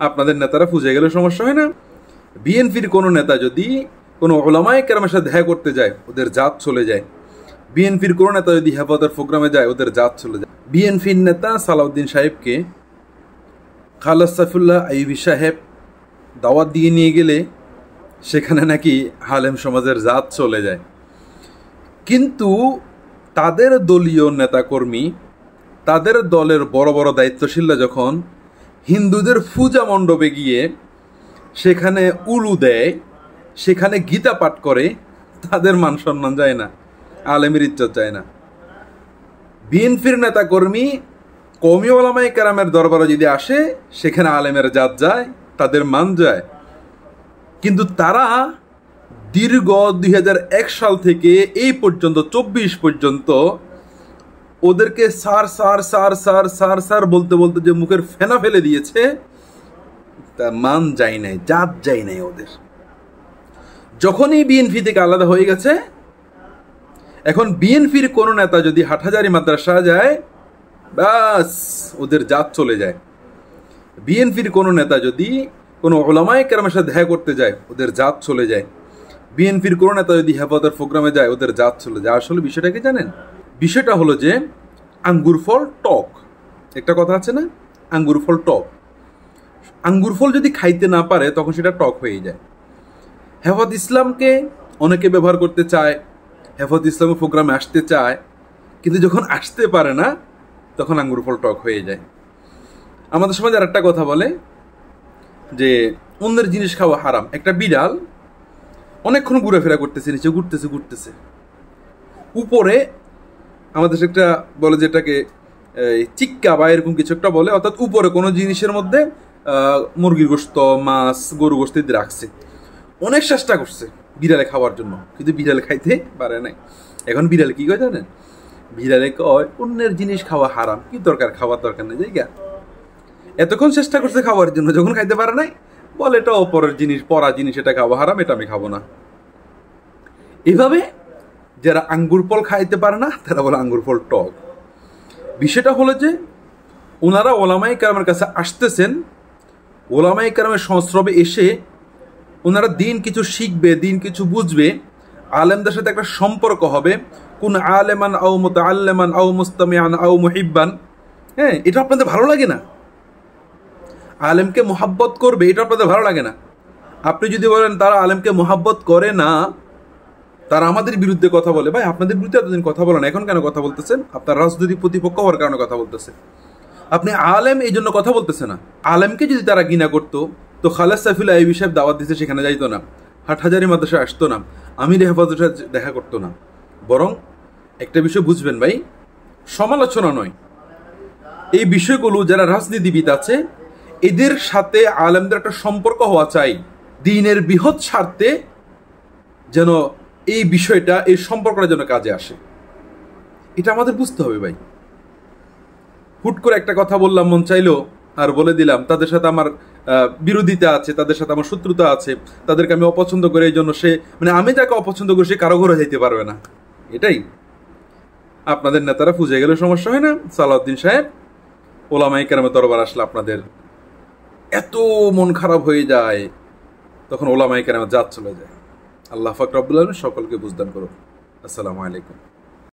আপনাদের নেতারা ফুজে গেলে সমস্যা হয় না? বিএনপির কোনো নেতা যদি কোনো ওলামায়ে কেরামের সাথে দেখা করতে যায়, ওদের জাত চলে যায়। বিএনপির কোনো নেতা যদি হেফাজতের প্রোগ্রামে যায়, ওদের জাত চলে যায়। বিএনপির নেতা সালাউদ্দিন সাহেবকে খালেদ সাইফুল্লাহ আইয়ুবী সাহেব দাওয়াত দিয়ে নিয়ে গেলে সেখানে নাকি আলেম সমাজের জাত চলে যায়। কিন্তু তাদের দলীয় নেতাকর্মী, তাদের দলের বড় বড় দায়িত্বশীলরা যখন হিন্দুদের পূজা মণ্ডপে গিয়ে সেখানে উলু দেয়, সেখানে গীতা পাঠ করে, তাদের মান সম্মান যায় না, আলেমের ইজ্জত যায় না। বিএনপির নেতাকর্মী কওমি ওলামায়ে কেরামের দরবারে যদি আসে, সেখানে আলেমের জাত যায়, তাদের মান যায়। কিন্তু তারা দীর্ঘ 2001 সাল থেকে এই পর্যন্ত 24 পর্যন্ত ওদেরকে সার সার সার সার সার সার বলতে বলতে যে মুখের ফেনা ফেলে দিয়েছে, তা মান যায় নাই, জাত যায় নাই ওদের। যখনই বিএনপি থেকে আলাদা হয়ে গেছে, এখন বিএনপির কোনো নেতা যদি হাটহাজারী মাদ্রাসা যায়, বাস ওদের জাত চলে যায়। বিএনপির কোনো নেতা যদি কোনো ওলামায়ে কেরামের সাথে দেখা করতে যায়, ওদের জাত চলে যায়। বিএনপির কোনো নেতা যদি হেফাজতের প্রোগ্রামে যায়, ওদের জাত চলে যায়। আসলে বিষয়টা কি জানেন? বিষয়টা হলো যে আঙ্গুর ফল টক, একটা কথা আছে না, আঙ্গুর ফল টক। আঙ্গুর ফল যদি খাইতে না পারে তখন সেটা টক হয়ে যায়। হেফাজত ইসলামকে অনেকে ব্যবহার করতে চায়, হেফাজত ইসলামের প্রোগ্রামে আসতে চায়, কিন্তু যখন আসতে পারে না তখন আঙ্গুর ফল টক হয়ে যায়। আমাদের সমাজে আর একটা কথা বলে যে অন্যের জিনিস খাওয়া হারাম। একটা বিড়াল অনেকক্ষণ ঘুরেফেরা করতেছে, নিচে ঘুরতেছে ঘুরতেছে, উপরে আমাদের একটা বলে যেটাকে চিক্কা বা এরকম কিছু একটা বলে, অর্থাৎ উপরে কোনো জিনিসের মধ্যে মুরগির গোস্ত, মাছ, গরু গোস্ত দিয়ে রাখছে। অনেক চেষ্টা করছে বিড়ালে খাওয়ার জন্য, কিন্তু বিড়ালে খাইতে পারে নাই। এখন বিড়ালে কি কয় জানেন? বিড়ালে কয় অন্যের জিনিস খাওয়া হারাম, কি দরকার, খাওয়ার দরকার নেই জায়গা। এতক্ষণ চেষ্টা করছে খাওয়ার জন্য, যখন খাইতে পারে নাই বলে এটা অপরের জিনিস, পরা জিনিস, এটা খাওয়া হারাম, এটা আমি খাবো না। এভাবে যারা আঙ্গুর ফল খাইতে পারে না তারা বলে আঙ্গুর ফল টক। বিষয়টা হলো যে ওনারা ওলামায়ে কেরামের কাছে আসতেছেন, ওলামায়ে কেরামের সংস্রবে এসে ওনারা দিন কিছু শিখবে, দিন কিছু বুঝবে, আলেমদের সাথে একটা সম্পর্ক হবে। কোন আলেমান আও মুতাআল্লিমান আও মুস্তামিআন আও মুহিব্বান, হ্যাঁ, এটা আপনাদের ভালো লাগে না? আলেমকে মোহাব্বত করবে, এটা আপনাদের ভালো লাগে না? আপনি যদি বলেন তারা আলেমকে মোহাব্বত করে না, তারা আমাদের বিরুদ্ধে কথা বলে, ভাই আপনাদের বিরুদ্ধে এতদিন কথা বলেন, এখন কেন কথা বলতেছেন? আপনার রাজনৈতিক প্রতিপক্ষ হওয়ার কারণে কথা বলতেছে। আপনি আলেম এই জন্য কথা বলতেছে না। আলেমকে যদি তারা ঘৃণা করতো তো খালেদ সাইফুল্লাহ আইয়ুবী সাহেব দাওয়াত দিতে সেখানে যাইতো না, হাটহাজারী মাদ্রাসায় আসতো না, আমির হেফাজতের সাথে দেখা করতো না। বরং একটা বিষয় বুঝবেন ভাই, সমালোচনা নয়, এই বিষয়গুলো যারা রাজনীতিবিদ আছে এদের সাথে আলেমদের একটা সম্পর্ক হওয়া চাই, দ্বীনের বৃহৎ স্বার্থে যেন এই বিষয়টা, এই সম্পর্কটা যেন কাজে আসে, এটা আমাদের বুঝতে হবে ভাই। হুট করে একটা কথা বললাম, মন চাইলো আর বলে দিলাম, তাদের সাথে আমার বিরোধিতা আছে, তাদের সাথে আমার শত্রুতা আছে, তাদেরকে আমি অপছন্দ করি, এই জন্য সে, মানে আমি যাকে অপছন্দ করি সে কারো ঘরে যাইতে পারবে না। এটাই আপনাদের নেতারা ফুজে গেলে সমস্যা হয় না? সালাউদ্দিন সাহেব ওলামায়ে কেরামের দরবার আসলে আপনাদের এত মন খারাপ হয়ে যায়, তখন ওলামায়ে কেরামের জাত চলে যায়। আল্লাহ পাক রব্বুল আলামিন সকলকে বুঝদান করুন। আসসালামু আলাইকুম।